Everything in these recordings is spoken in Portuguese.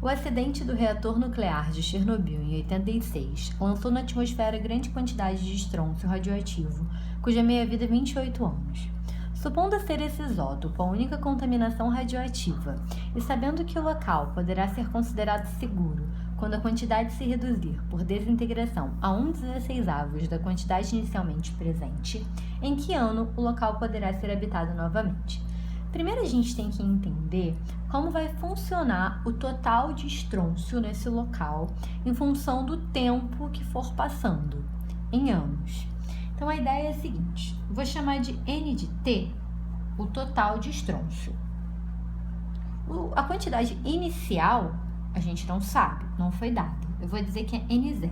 O acidente do reator nuclear de Chernobyl em 86 lançou na atmosfera grande quantidade de estrôncio radioativo, cuja meia-vida é 28 anos. Supondo ser esse isótopo a única contaminação radioativa, e sabendo que o local poderá ser considerado seguro quando a quantidade se reduzir por desintegração a 1/16 da quantidade inicialmente presente, em que ano o local poderá ser habitado novamente? Primeiro a gente tem que entender como vai funcionar o total de estrôncio nesse local em função do tempo que for passando, em anos. Então a ideia é a seguinte, vou chamar de N de T o total de estrôncio. A quantidade inicial a gente não sabe, não foi dada. Eu vou dizer que é N0.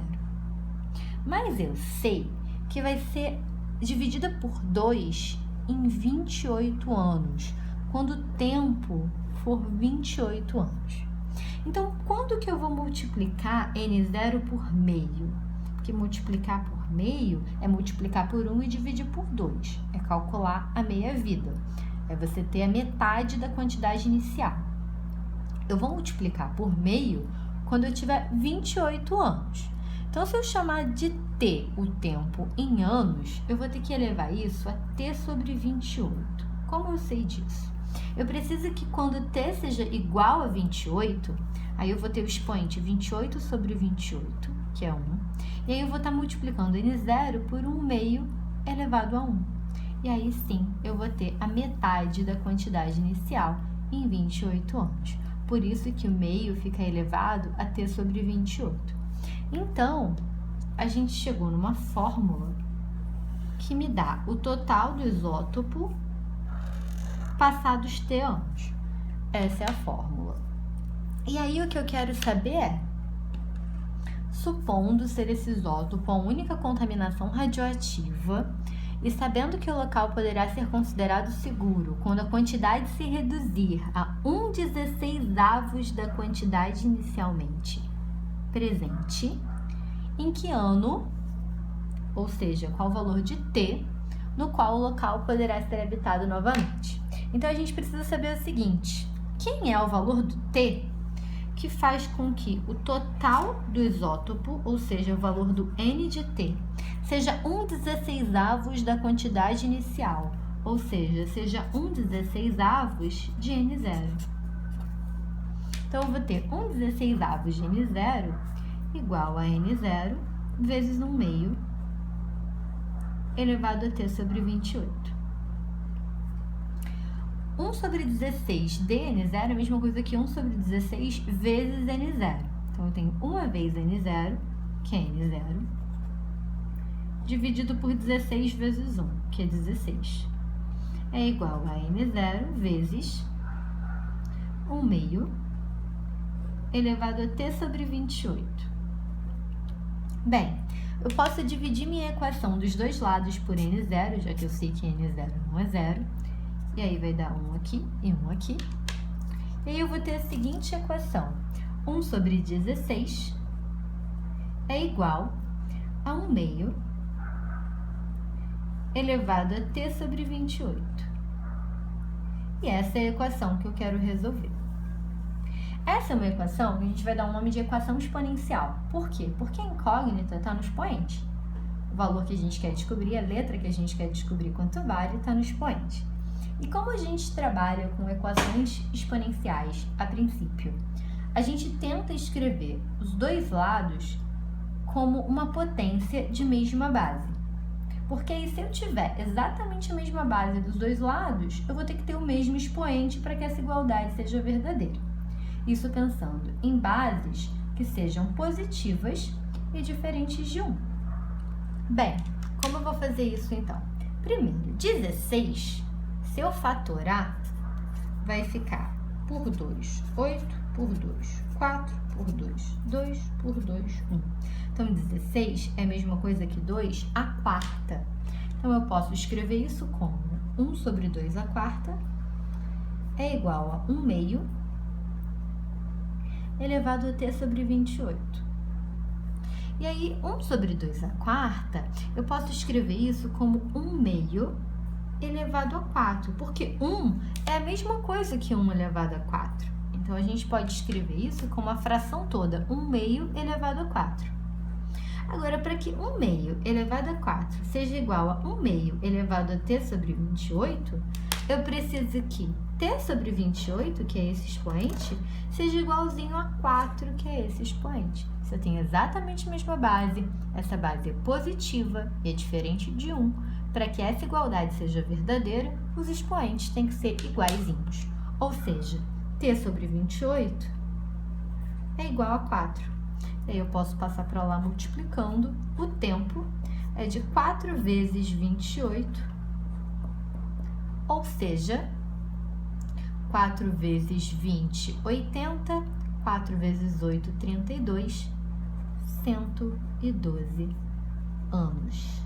Mas eu sei que vai ser dividida por 2 em 28 anos, quando o tempo for 28 anos. Então, quando que eu vou multiplicar N0 por meio? Porque multiplicar por meio é multiplicar por 1 e dividir por 2. É calcular a meia-vida. É você ter a metade da quantidade inicial. Eu vou multiplicar por meio quando eu tiver 28 anos. Então, se eu chamar de T o tempo em anos, eu vou ter que elevar isso a T sobre 28. Como eu sei disso? Eu preciso que quando T seja igual a 28, aí eu vou ter o expoente 28 sobre 28, que é 1. E aí eu vou estar multiplicando N0 por 1 meio elevado a 1. E aí sim, eu vou ter a metade da quantidade inicial em 28 anos. Por isso que o meio fica elevado a T sobre 28. Então, a gente chegou numa fórmula que me dá o total do isótopo passados T anos. Essa é a fórmula. E aí o que eu quero saber é, supondo ser esse isótopo a única contaminação radioativa e sabendo que o local poderá ser considerado seguro quando a quantidade se reduzir a 1/16 da quantidade inicialmente presente, em que ano, ou seja, qual o valor de T, no qual o local poderá ser habitado novamente. Então, a gente precisa saber o seguinte, quem é o valor do T que faz com que o total do isótopo, ou seja, o valor do N de T, seja 1/16 da quantidade inicial, ou seja 1/16 de N0. Então, eu vou ter 1/16 de N0 igual a N0 vezes 1 meio elevado a T sobre 28. 1 sobre 16 de N0 é a mesma coisa que 1 sobre 16 vezes N0. Então, eu tenho uma vez N0, que é N0, dividido por 16 vezes 1, que é 16. É igual a N0 vezes 1 meio elevado a T sobre 28. Bem, eu posso dividir minha equação dos dois lados por N0, já que eu sei que N0 não é 0. E aí vai dar 1 aqui e 1 aqui. E aí eu vou ter a seguinte equação. 1 sobre 16 é igual a 1 meio elevado a T sobre 28. E essa é a equação que eu quero resolver. Essa é uma equação que a gente vai dar o nome de equação exponencial. Por quê? Porque a incógnita está no expoente. O valor que a gente quer descobrir, a letra que a gente quer descobrir quanto vale, está no expoente. E como a gente trabalha com equações exponenciais a princípio? A gente tenta escrever os dois lados como uma potência de mesma base. Porque aí, se eu tiver exatamente a mesma base dos dois lados, eu vou ter que ter o mesmo expoente para que essa igualdade seja verdadeira. Isso pensando em bases que sejam positivas e diferentes de 1. Bem, como eu vou fazer isso então? Primeiro, 16, se eu fatorar, vai ficar por 2, 8 por 2, 4 por 2, 2 por 2, 1. Então, 16 é a mesma coisa que 2 à quarta. Então, eu posso escrever isso como 1 sobre 2 à quarta é igual a 1 meio elevado a T sobre 28. E aí, 1 sobre 2 à quarta, eu posso escrever isso como 1 meio elevado a 4, porque 1 é a mesma coisa que 1 elevado a 4. Então, a gente pode escrever isso como a fração toda, 1/2 elevado a 4. Agora, para que 1/2 elevado a 4 seja igual a 1/2 elevado a t sobre 28, eu preciso que t sobre 28, que é esse expoente, seja igualzinho a 4, que é esse expoente. Se eu tenho exatamente a mesma base, essa base é positiva e é diferente de 1. Para que essa igualdade seja verdadeira, os expoentes têm que ser iguaizinhos. Ou seja, t sobre 28 é igual a 4. Aí eu posso passar para lá multiplicando. O tempo é de 4 vezes 28, ou seja, 4 vezes 20, 80, 4 vezes 8, 32, 112 anos.